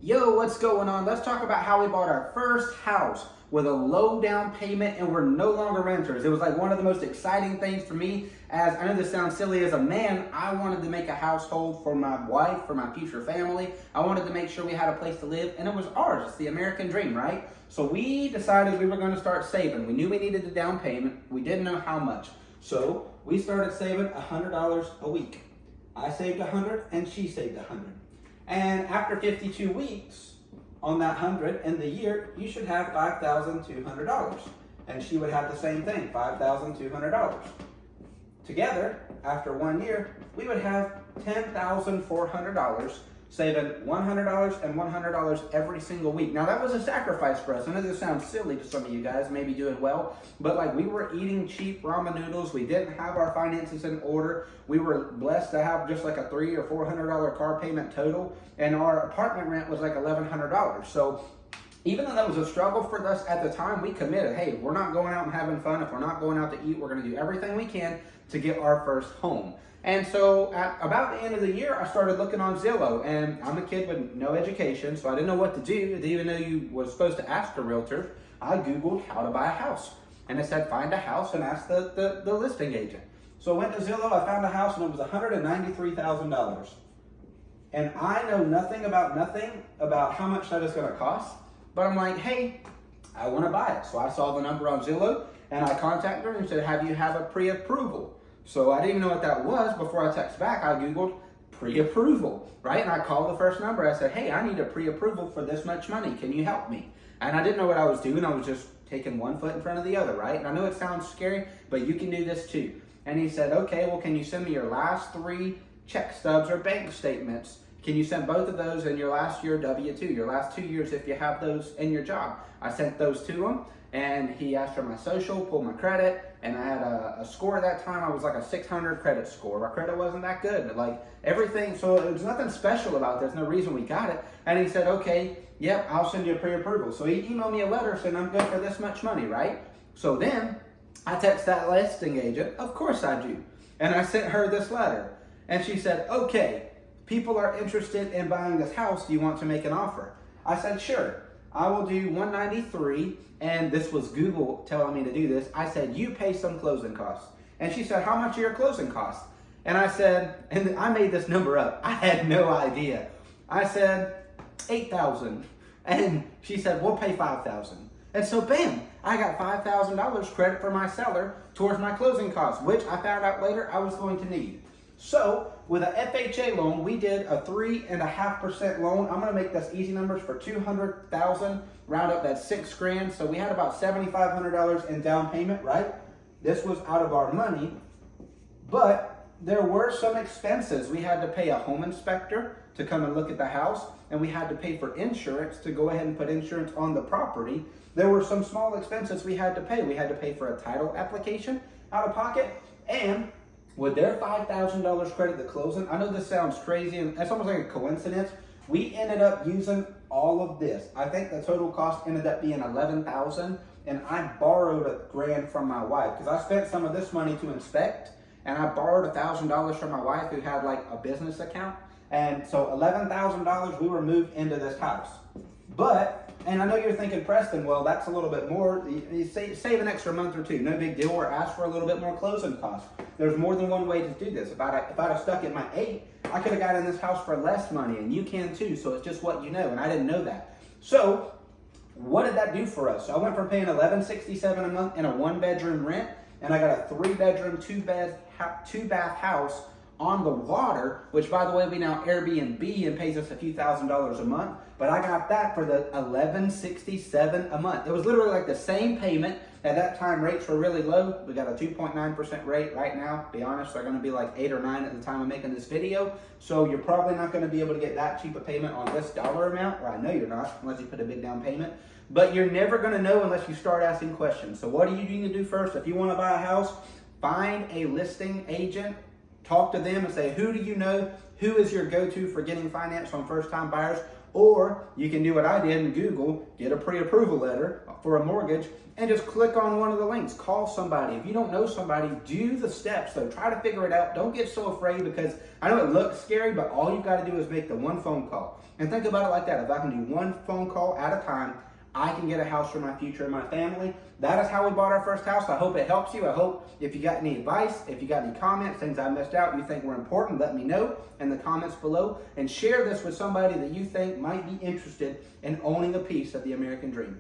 Yo, what's going on? Let's talk about how we bought our first house with a low down payment and we're no longer renters. It was like one of the most exciting things for me, as I know this sounds silly, as a man, I wanted to make a household for my wife, for my future family. I wanted to make sure we had a place to live, and it was ours. It's the American dream, right? So we decided we were going to start saving. We knew we needed a down payment. We didn't know how much. So we started saving $100 a week. I saved 100 and she saved 100. And after 52 weeks on that 100 in the year, you should have $5,200. And she would have the same thing, $5,200. Together, after 1 year, we would have $10,400, saving $100 and $100 every single week. Now that was a sacrifice for us. I know this sounds silly to some of you guys, maybe doing well, but like we were eating cheap ramen noodles. We didn't have our finances in order. We were blessed to have just like a $300 or $400 car payment total, and our apartment rent was like $1,100. So even though that was a struggle for us at the time, we committed, hey, we're not going out and having fun. If we're not going out to eat, we're going to do everything we can to get our first home. And so at about the end of the year, I started looking on Zillow, and I'm a kid with no education, so I didn't know what to do. I didn't even know you were supposed to ask a realtor. I Googled how to buy a house, and it said find a house and ask the listing agent. So I went to Zillow, I found a house, and it was $193,000. And I know nothing about how much that is going to cost, but I'm like, hey, I want to buy it. So I saw the number on Zillow, and I contacted her and said, have you have a pre-approval? So I didn't even know what that was. Before I text back, I Googled pre-approval, right? And I called the first number. I said, hey, I need a pre-approval for this much money. Can you help me? And I didn't know what I was doing. I was just taking one foot in front of the other, right? And I know it sounds scary, but you can do this too. And he said, okay, well, can you send me your last 3 check stubs or bank statements? Can you send both of those in your last year W-2, your last 2 years if you have those in your job? I sent those to him, and he asked for my social, pulled my credit, and I had a score at that time. I was like a 600 credit score. My credit wasn't that good, but like everything, so there was nothing special about it. There's no reason we got it. And he said, okay, yep, I'll send you a pre-approval. So he emailed me a letter saying I'm good for this much money, right? So then I text that listing agent, of course I do. And I sent her this letter, and she said, okay, people are interested in buying this house. Do you want to make an offer? I said, sure. I will do 193, and this was Google telling me to do this. I said, you pay some closing costs. And she said, how much are your closing costs? And I said, and I made this number up. I had no idea. I said, 8,000. And she said, we'll pay 5,000. And so bam, I got $5,000 credit for my seller towards my closing costs, which I found out later I was going to need. So with a FHA loan, we did a 3.5% loan. I'm going to make this easy numbers for $200,000, round up that $6,000. So we had about $7,500 in down payment, right? This was out of our money, but there were some expenses. We had to pay a home inspector to come and look at the house, and we had to pay for insurance to go ahead and put insurance on the property. There were some small expenses we had to pay. We had to pay for a title application out of pocket, and with their $5,000 credit to closing, I know this sounds crazy and it's almost like a coincidence. We ended up using all of this. I think the total cost ended up being $11,000, and I borrowed $1,000 from my wife because I spent some of this money to inspect, and I borrowed $1,000 from my wife who had like a business account. And so $11,000 we were moved into this house. But, and I know you're thinking, Preston, well, that's a little bit more. You save an extra month or two, no big deal, or ask for a little bit more closing costs. There's more than one way to do this. If I'd have stuck at my 8, I could have got in this house for less money, and you can too, so it's just what you know, and I didn't know that. So, what did that do for us? So I went from paying $1,167 a month in a 1-bedroom rent, and I got a 3-bedroom, 2-bath house on the water, which by the way, we now Airbnb and pays us a few $1,000s a month. But I got that for the $1,167 a month. It was literally like the same payment. At that time, rates were really low. We got a 2.9% rate right now. Be honest, they're going to be like 8 or 9 at the time of making this video. So you're probably not going to be able to get that cheap a payment on this dollar amount, or I know you're not, unless you put a big down payment. But you're never going to know unless you start asking questions. So what do you need to do first? If you want to buy a house, find a listing agent. Talk to them and say, who do you know? Who is your go-to for getting finance on first-time buyers? Or you can do what I did and Google, get a pre-approval letter for a mortgage, and just click on one of the links. Call somebody. If you don't know somebody, do the steps. So try to figure it out. Don't get so afraid, because I know it looks scary, but all you got to do is make the one phone call. And think about it like that. If I can do one phone call at a time, I can get a house for my future and my family. That is how we bought our first house. I hope it helps you. I hope if you got any advice, if you got any comments, things I missed out you think were important, let me know in the comments below. And share this with somebody that you think might be interested in owning a piece of the American dream.